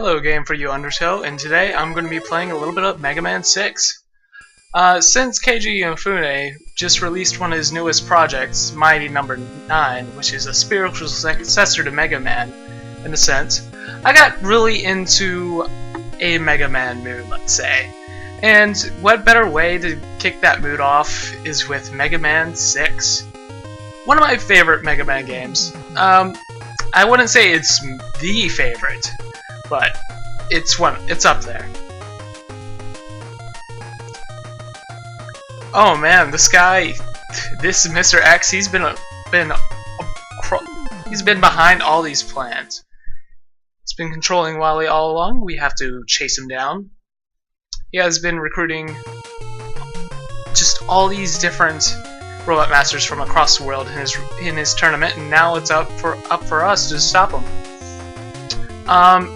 Hello, Game for You Undertow, and today I'm going to be playing a little bit of Mega Man 6. Since Keiji Inafune just released one of his newest projects, Mighty Number 9, which is a spiritual successor to Mega Man, in a sense, I got really into a Mega Man mood, let's say. And what better way to kick that mood off is with Mega Man 6. One of my favorite Mega Man games. I wouldn't say it's the favorite, but it's up there. Oh man, this guy, this Mr. X, he's been behind all these plans. He's been controlling Wily all along. We have to chase him down. He has been recruiting just all these different Robot Masters from across the world in his tournament, and now it's up for us to stop him.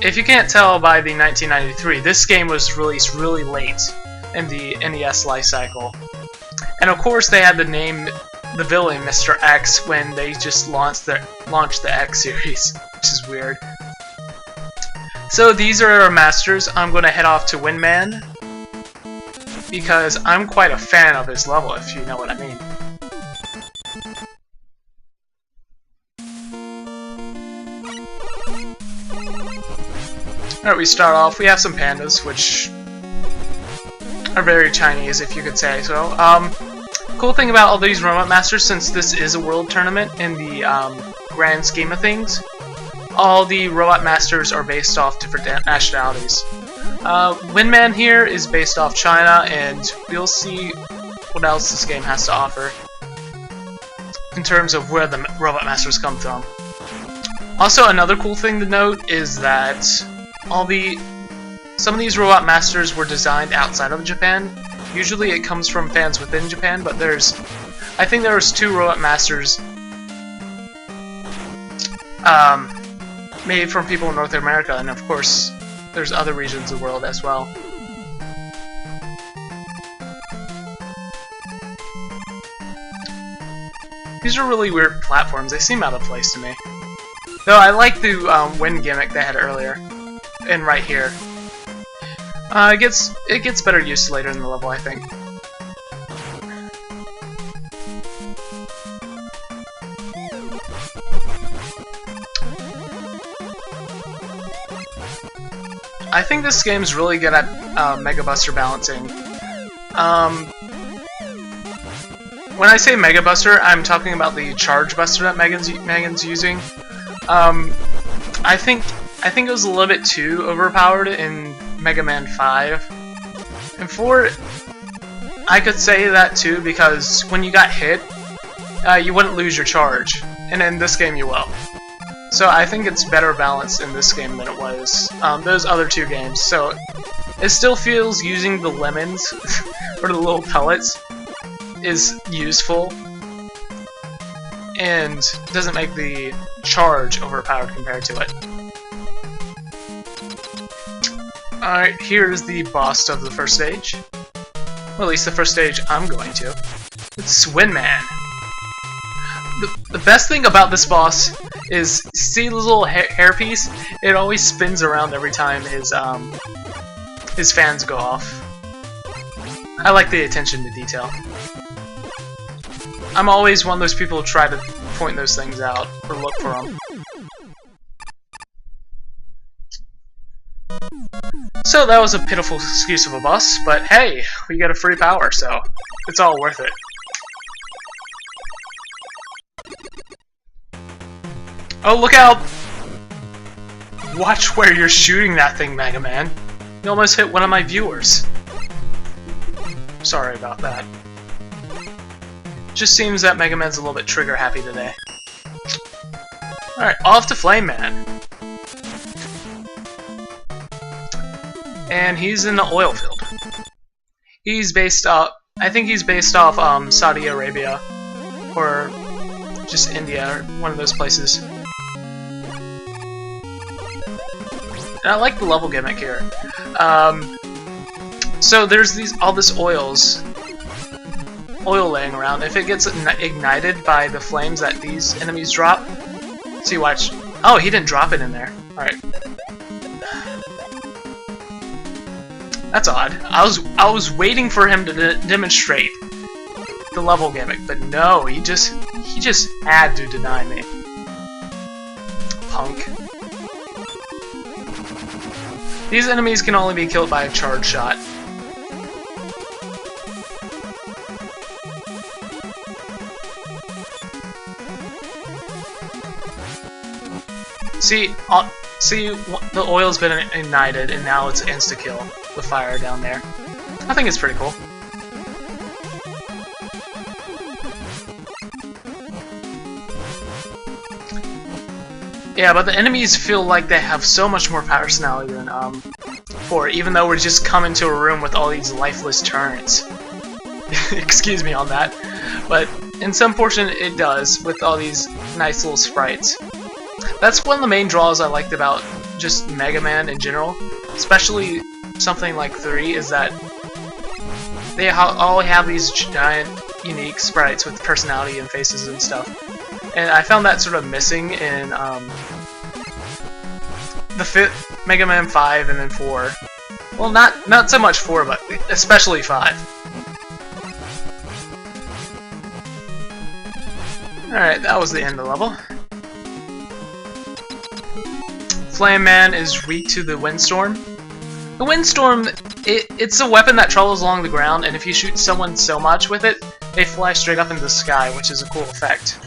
If you can't tell by the 1993, this game was released really late in the NES life cycle. And of course they had to name the villain Mr. X when they just launched the X series, which is weird. So these are our masters. I'm going to head off to Windman, because I'm quite a fan of his level, if you know what I mean. Alright, we start off, we have some pandas, which are very Chinese, if you could say so. Cool thing about all these Robot Masters, since this is a world tournament in the grand scheme of things, all the Robot Masters are based off different nationalities. Windman here is based off China, and we'll see what else this game has to offer in terms of where the Robot Masters come from. Also, another cool thing to note is that some of these Robot Masters were designed outside of Japan. Usually it comes from fans within Japan, but I think there was 2 Robot Masters made from people in North America, and of course there's other regions of the world as well. These are really weird platforms. They seem out of place to me. Though I like the wind gimmick they had earlier. And right here. It gets better use later in the level, I think. I think this game's really good at Mega Buster balancing. When I say Mega Buster, I'm talking about the Charge Buster that Megan's using. I think it was a little bit too overpowered in Mega Man 5. And 4, I could say that too, because when you got hit, you wouldn't lose your charge, and in this game you will. So I think it's better balanced in this game than it was those other 2 games. So it still feels using the lemons, or the little pellets, is useful, and doesn't make the charge overpowered compared to it. Alright, here's the boss of the first stage. Or at least the first stage I'm going to. It's Windman. The best thing about this boss is, see the little hairpiece? It always spins around every time his fans go off. I like the attention to detail. I'm always one of those people who try to point those things out, or look for them. So that was a pitiful excuse of a boss, but hey, we got a free power, so it's all worth it. Oh, look out! Watch where you're shooting that thing, Mega Man. You almost hit one of my viewers. Sorry about that. Just seems that Mega Man's a little bit trigger happy today. Alright, off to Flame Man. And he's in the oil field. He's based off, I think he's based off Saudi Arabia, or just India, or one of those places. And I like the level gimmick here. So there's all this oil laying around. If it gets ignited by the flames that these enemies drop, see, watch. Oh, he didn't drop it in there. Alright. That's odd. I was waiting for him to demonstrate the level gimmick, but no, he just had to deny me. Punk. These enemies can only be killed by a charge shot. See, the oil's been ignited, and now it's insta-kill the fire down there. I think it's pretty cool. Yeah, but the enemies feel like they have so much more personality than 4, even though we're just coming to a room with all these lifeless turrets. Excuse me on that. But in some portion it does, with all these nice little sprites. That's one of the main draws I liked about just Mega Man in general, especially something like 3, is that they all have these giant, unique sprites with personality and faces and stuff. And I found that sort of missing in the Mega Man 5 and then 4. Well, not so much 4, but especially 5. Alright, that was the end of the level. Flame Man is weak to the Windstorm. The Windstorm, it's a weapon that travels along the ground, and if you shoot someone so much with it, they fly straight up into the sky, which is a cool effect.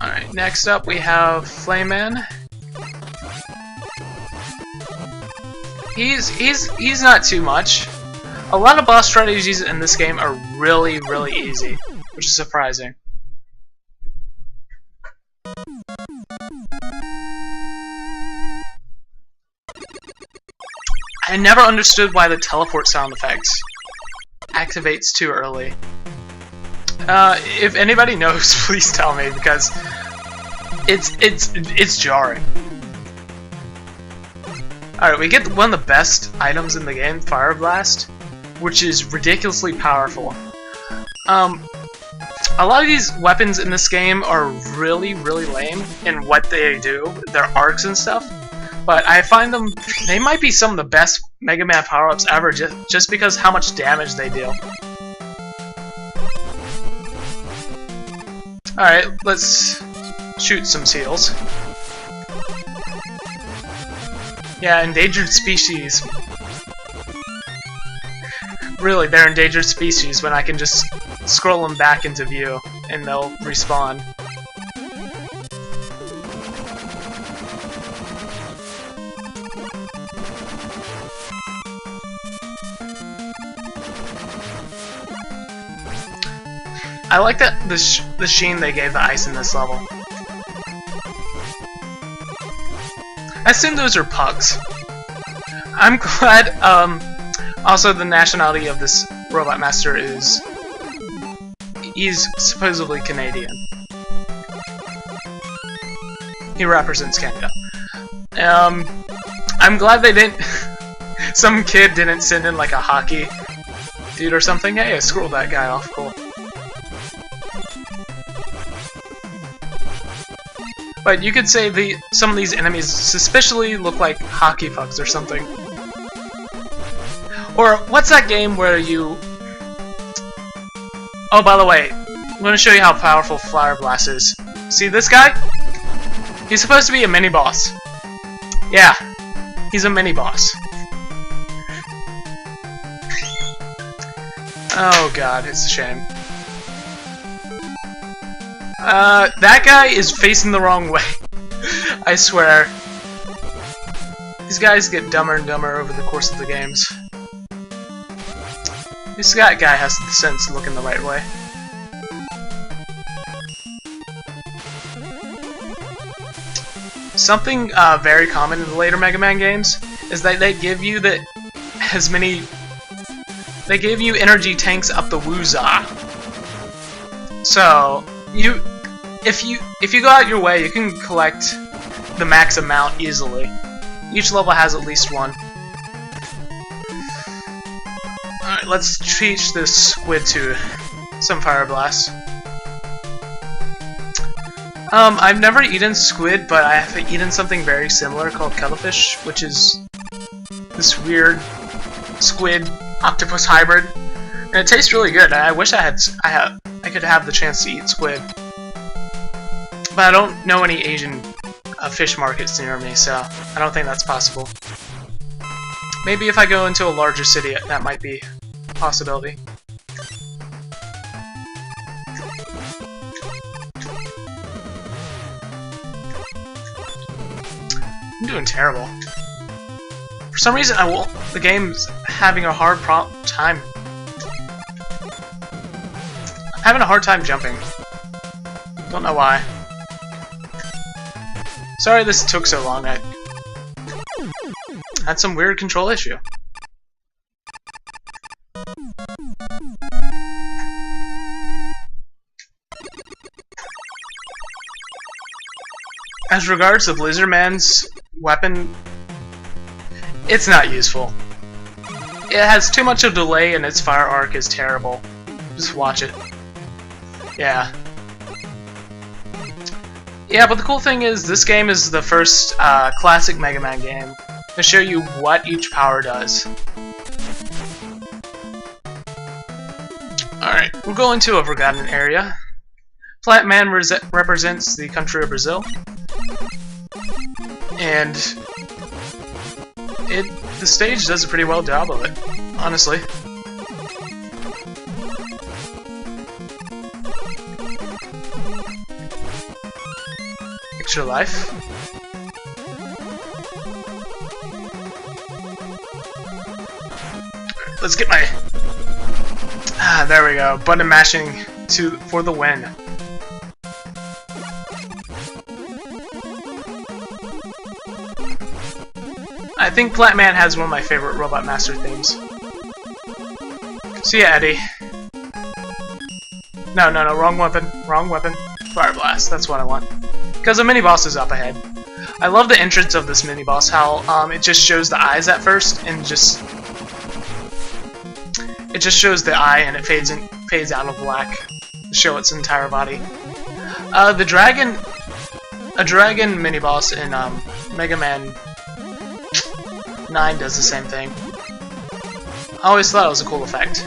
Alright, next up we have Flame Man. He's not too much. A lot of boss strategies in this game are really, really easy, which is surprising. I never understood why the teleport sound effect activates too early. If anybody knows, please tell me, because it's jarring. Alright, we get one of the best items in the game, Fire Blast, which is ridiculously powerful. A lot of these weapons in this game are really, really lame in what they do, their arcs and stuff. But I find they might be some of the best Mega Man power-ups ever, just because how much damage they deal. Alright, let's shoot some seals. Yeah, endangered species. Really, they're endangered species when I can just scroll them back into view and they'll respawn. I like that the sheen they gave the ice in this level. I assume those are pugs. I'm glad, also the nationality of this Robot Master is... he's supposedly Canadian. He represents Canada. I'm glad they didn't... some kid didn't send in like a hockey dude or something. Hey, I scrolled that guy off, cool. But you could say some of these enemies suspiciously look like hockey pucks or something. Or, what's that game where you... Oh, by the way, I'm going to show you how powerful Fire Blast is. See this guy? He's supposed to be a mini-boss. Yeah, he's a mini-boss. Oh god, it's a shame. That guy is facing the wrong way. I swear. These guys get dumber and dumber over the course of the games. This guy has the sense to look in the right way. Something very common in the later Mega Man games is that they give you they give you energy tanks up the wooza. So if you go out your way, you can collect the max amount easily. Each level has at least one. Alright, let's teach this squid to some Fire Blast. I've never eaten squid, but I have eaten something very similar called cuttlefish, which is this weird squid octopus hybrid, and it tastes really good. I wish I could have the chance to eat squid, but I don't know any Asian fish markets near me, so I don't think that's possible. Maybe if I go into a larger city, that might be a possibility. I'm doing terrible. For some reason, the game's having a hard time. I'm having a hard time jumping. Don't know why. Sorry this took so long. I had some weird control issue. As regards to Blizzard Man's weapon, it's not useful. It has too much of a delay and its fire arc is terrible. Just watch it. Yeah. Yeah, but the cool thing is this game is the first classic Mega Man game to show you what each power does. Alright, we'll go into a forgotten area. Plant Man represents the country of Brazil. And the stage does a pretty well job of it, honestly. Extra life. Let's get my... there we go. Button mashing for the win. I think Plant Man has one of my favorite Robot Master themes. See ya, Eddie. No, wrong weapon. Wrong weapon. Fire Blast, that's what I want. Because the mini-boss is up ahead. I love the entrance of this mini-boss, how it just shows the eyes at first, and it just shows the eye and it fades out of black to show its entire body. A dragon mini-boss in Mega Man 9 does the same thing. I always thought it was a cool effect.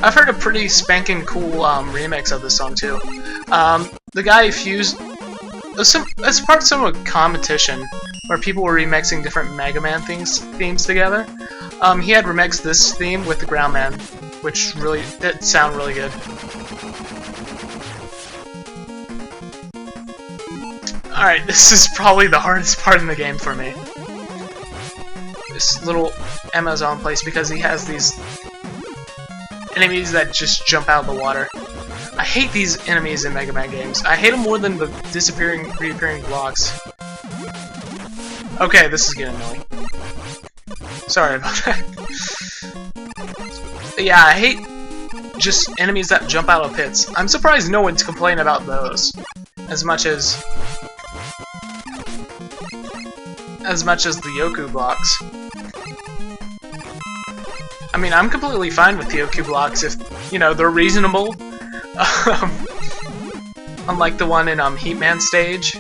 I've heard a pretty spanking cool remix of this song too. The guy fused... It's part of some competition where people were remixing different Mega Man themes together. He had remixed this theme with the Ground Man, which it sounded really good. Alright, this is probably the hardest part in the game for me. This little Amazon place, because he has these enemies that just jump out of the water. I hate these enemies in Mega Man games. I hate them more than the reappearing blocks. Okay, this is getting annoying. Sorry about that. Yeah, I hate just enemies that jump out of pits. I'm surprised no one's complaining about those as much as the Yoku blocks. I mean, I'm completely fine with the Yoku blocks if, you know, they're reasonable. Unlike the one in Heatman stage.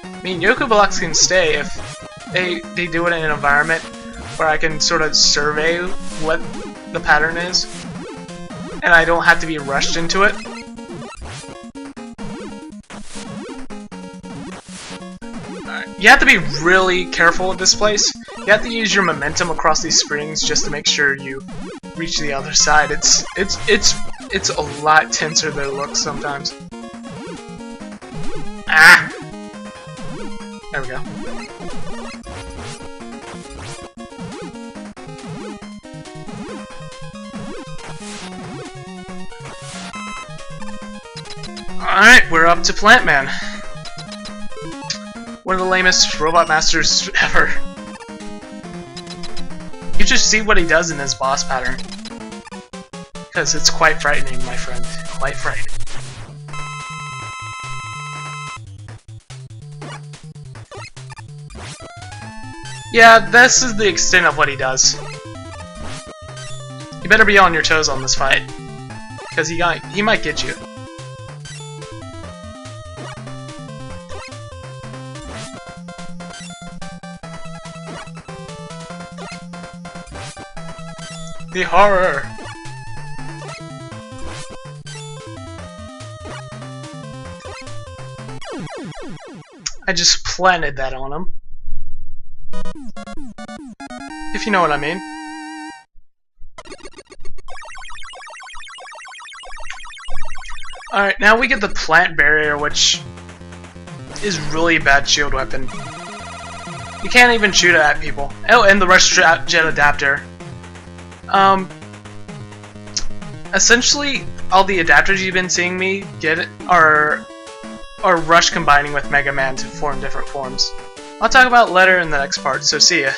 I mean, Yoku blocks can stay if they do it in an environment where I can sort of survey what the pattern is, and I don't have to be rushed into it. You have to be really careful with this place. You have to use your momentum across these springs just to make sure you reach the other side. It's a lot tenser than it looks sometimes. Ah! There we go. Alright, we're up to Plant Man. One of the lamest Robot Masters ever. You just see what he does in his boss pattern. Because it's quite frightening, my friend. Quite frightening. Yeah, this is the extent of what he does. You better be on your toes on this fight. Because he might get you. The horror! I just planted that on him. If you know what I mean. Alright, now we get the plant barrier, which is really bad shield weapon. You can't even shoot it at people. Oh, and the rush jet adapter. Essentially, all the adapters you've been seeing me get are Rush combining with Mega Man to form different forms. I'll talk about Letter in the next part, so see ya.